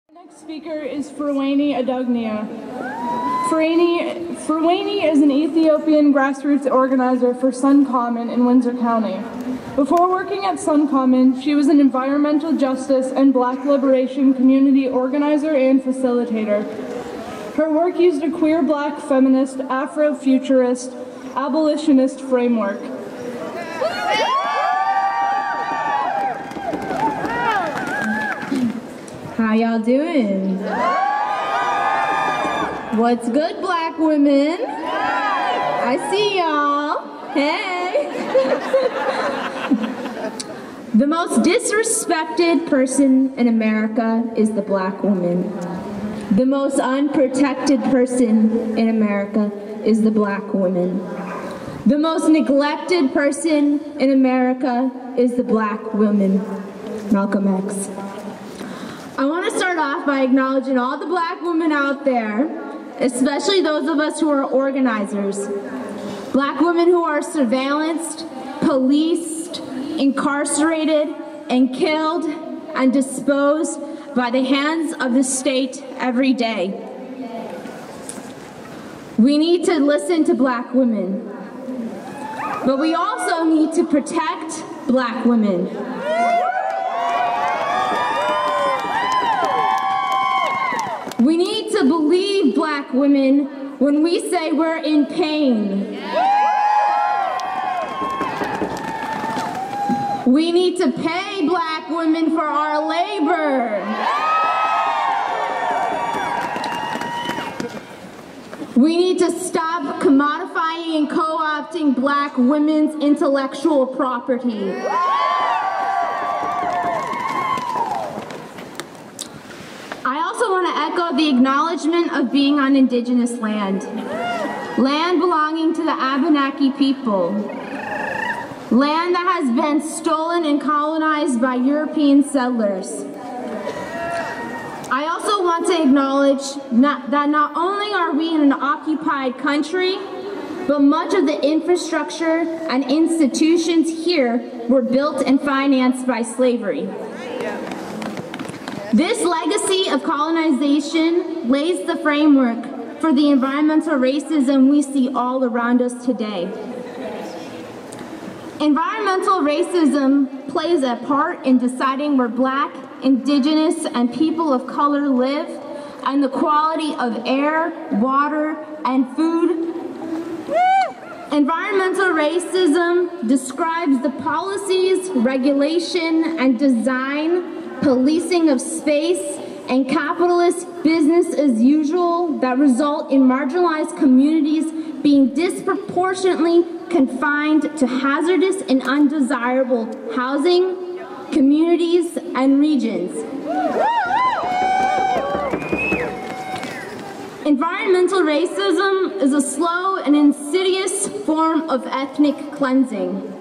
The next speaker is Freweyni Adugnia. Freweyni is an Ethiopian grassroots organizer for Sun Common in Windsor County. Before working at Sun Common, she was an environmental justice and Black liberation community organizer and facilitator. Her work used a queer Black feminist, Afrofuturist, abolitionist framework. How y'all doing? What's good, Black women? I see y'all. Hey. The most disrespected person in America is the Black woman. The most unprotected person in America is the Black woman. The most neglected person in America is the Black woman. Malcolm X. I want to start off by acknowledging all the Black women out there, especially those of us who are organizers. Black women who are surveillanced, policed, incarcerated, and killed and disposed by the hands of the state every day. We need to listen to Black women, but we also need to protect Black women. We need to believe Black women when we say we're in pain. We need to pay Black women for our labor. We need to stop commodifying and co-opting Black women's intellectual property. I also want to echo the acknowledgement of being on Indigenous land. Land belonging to the Abenaki people. Land that has been stolen and colonized by European settlers. I also want to acknowledge that not only are we in an occupied country, but much of the infrastructure and institutions here were built and financed by slavery. This legacy of colonization lays the framework for the environmental racism we see all around us today. Environmental racism plays a part in deciding where Black, Indigenous, and people of color live, and the quality of air, water, and food. Environmental racism describes the policies, regulation, and design, policing of space, and capitalist business as usual that result in marginalized communities being disproportionately confined to hazardous and undesirable housing, communities, and regions. Environmental racism is a slow and insidious form of ethnic cleansing.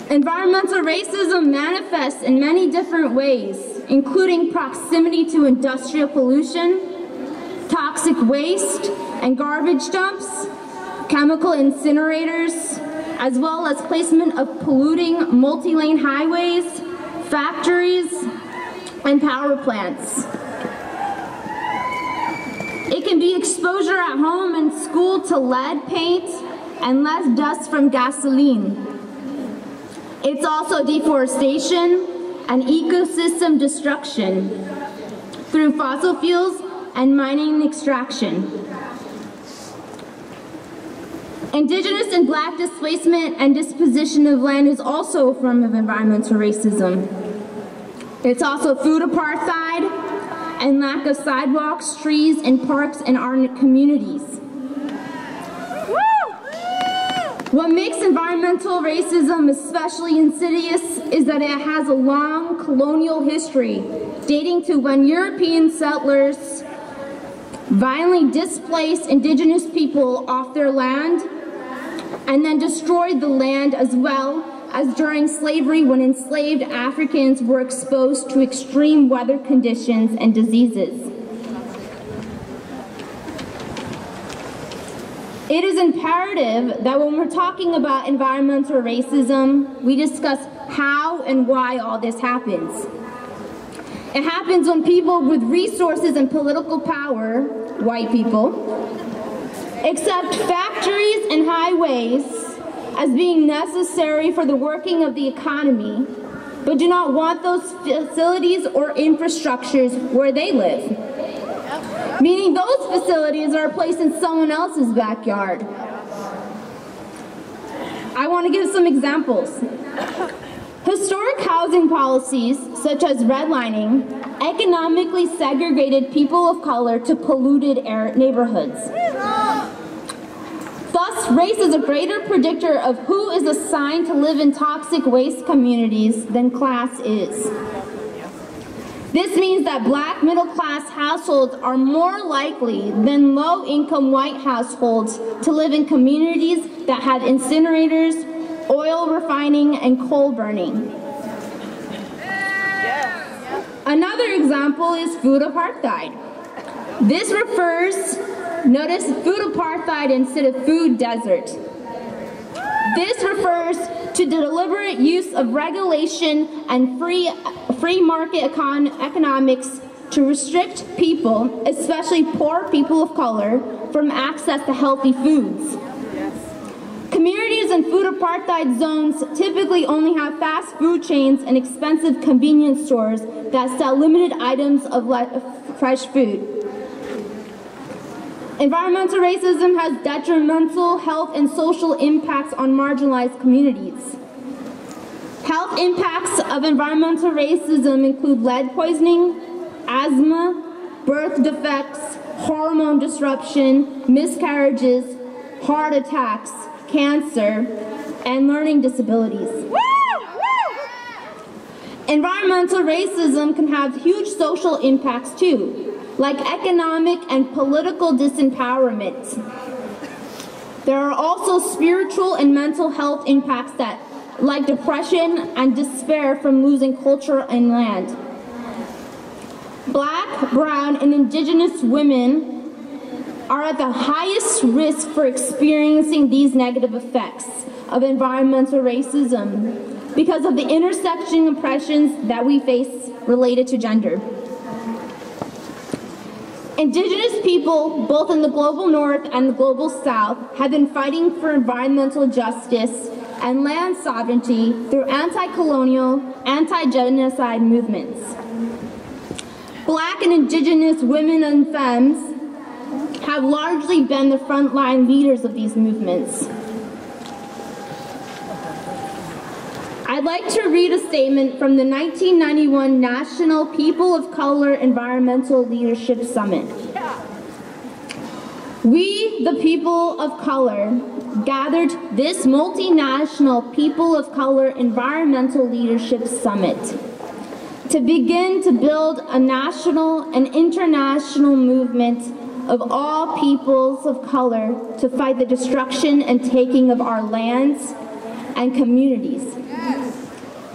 Environmental racism manifests in many different ways, including proximity to industrial pollution, toxic waste and garbage dumps, chemical incinerators, as well as placement of polluting multi-lane highways, factories, and power plants. It can be exposure at home and school to lead paint and less dust from gasoline. It's also deforestation and ecosystem destruction through fossil fuels and mining and extraction. Indigenous and Black displacement and disposition of land is also a form of environmental racism. It's also food apartheid and lack of sidewalks, trees, and parks in our communities. What makes environmental racism especially insidious is that it has a long colonial history, dating to when European settlers violently displaced Indigenous people off their land and then destroyed the land, as well as during slavery when enslaved Africans were exposed to extreme weather conditions and diseases. It is imperative that when we're talking about environmental racism, we discuss how and why all this happens. It happens when people with resources and political power, white people, accept factories and highways as being necessary for the working of the economy, but do not want those facilities or infrastructures where they live. Meaning those facilities are placed in someone else's backyard. I want to give some examples. Historic housing policies, such as redlining, economically segregated people of color to polluted neighborhoods. Thus, race is a greater predictor of who is assigned to live in toxic waste communities than class is. This means that black middle-class households are more likely than low-income white households to live in communities that have incinerators, oil refining, and coal burning. Another example is food apartheid. This refers, notice food apartheid instead of food desert. This refers to the deliberate use of regulation and free market economics to restrict people, especially poor people of color, from access to healthy foods. Communities in food apartheid zones typically only have fast food chains and expensive convenience stores that sell limited items of fresh food. Environmental racism has detrimental health and social impacts on marginalized communities. Health impacts of environmental racism include lead poisoning, asthma, birth defects, hormone disruption, miscarriages, heart attacks, cancer, and learning disabilities. Environmental racism can have huge social impacts too, like economic and political disempowerment. There are also spiritual and mental health impacts that, like depression and despair from losing culture and land. Black, brown, and indigenous women are at the highest risk for experiencing these negative effects of environmental racism because of the intersection oppressions that we face related to gender. Indigenous people, both in the global north and the global south, have been fighting for environmental justice and land sovereignty through anti-colonial, anti-genocide movements. Black and indigenous women and femmes have largely been the frontline leaders of these movements. I'd like to read a statement from the 1991 National People of Color Environmental Leadership Summit. We, the people of color, gathered this multinational People of Color Environmental Leadership Summit to begin to build a national and international movement of all peoples of color to fight the destruction and taking of our lands and communities.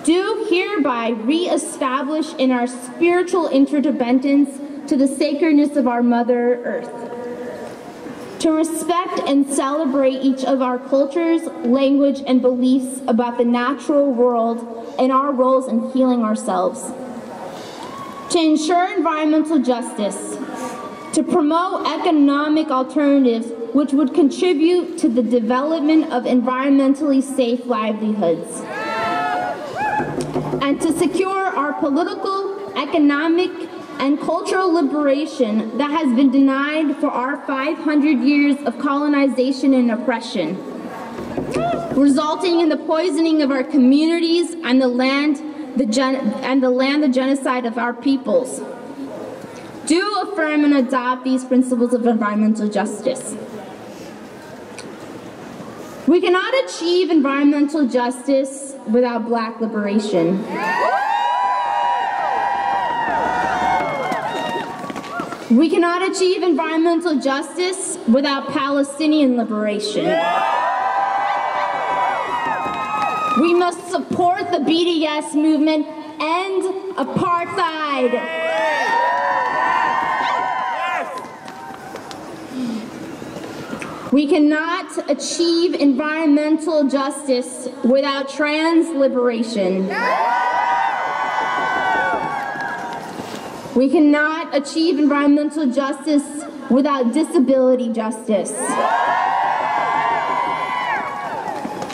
Do hereby re-establish in our spiritual interdependence to the sacredness of our Mother Earth, to respect and celebrate each of our cultures, language, and beliefs about the natural world and our roles in healing ourselves, to ensure environmental justice, to promote economic alternatives which would contribute to the development of environmentally safe livelihoods, and to secure our political, economic, and cultural liberation that has been denied for our 500 years of colonization and oppression, resulting in the poisoning of our communities and the land, the genocide of our peoples. Do affirm and adopt these principles of environmental justice. We cannot achieve environmental justice without Black liberation. We cannot achieve environmental justice without Palestinian liberation. We must support the BDS movement, end apartheid. We cannot achieve environmental justice without trans liberation. We cannot achieve environmental justice without disability justice.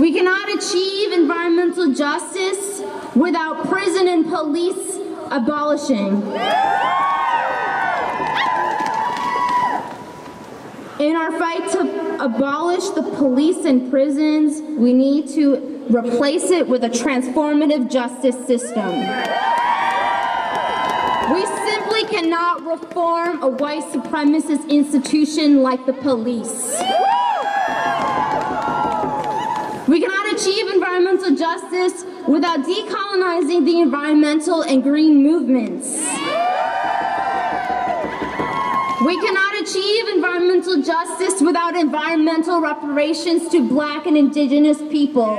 We cannot achieve environmental justice without prison and police abolishing. In our fight to abolish the police and prisons, we need to replace it with a transformative justice system. We simply cannot reform a white supremacist institution like the police. We cannot achieve environmental justice without decolonizing the environmental and green movements. We cannot achieve environmental justice without environmental reparations to Black and Indigenous people.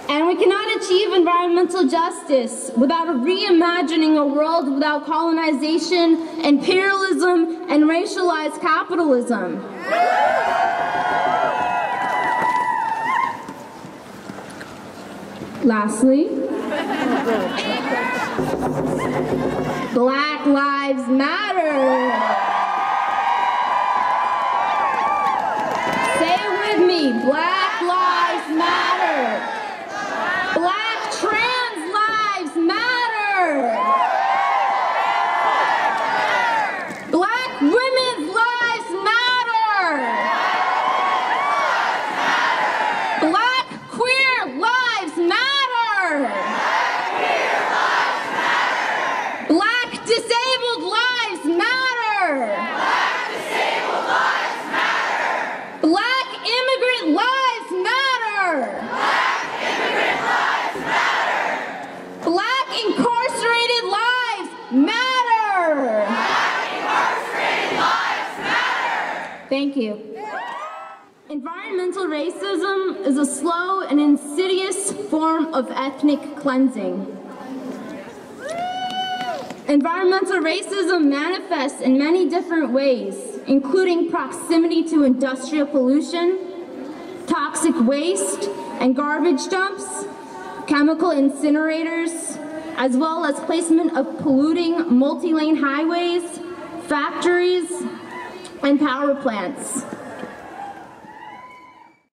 And we cannot achieve environmental justice without reimagining a world without colonization, imperialism, and racialized capitalism. Lastly, Black Lives Matter. Say it with me, Black Lives Matter. Black trans lives matter. Black women's lives matter. Black queer lives matter. Black disabled lives matter. Black immigrant lives matter. Black incarcerated lives matter. Thank you. Environmental racism is a slow and insidious form of ethnic cleansing. Environmental racism manifests in many different ways, including proximity to industrial pollution, toxic waste and garbage dumps, chemical incinerators, as well as placement of polluting multi-lane highways, factories, and power plants.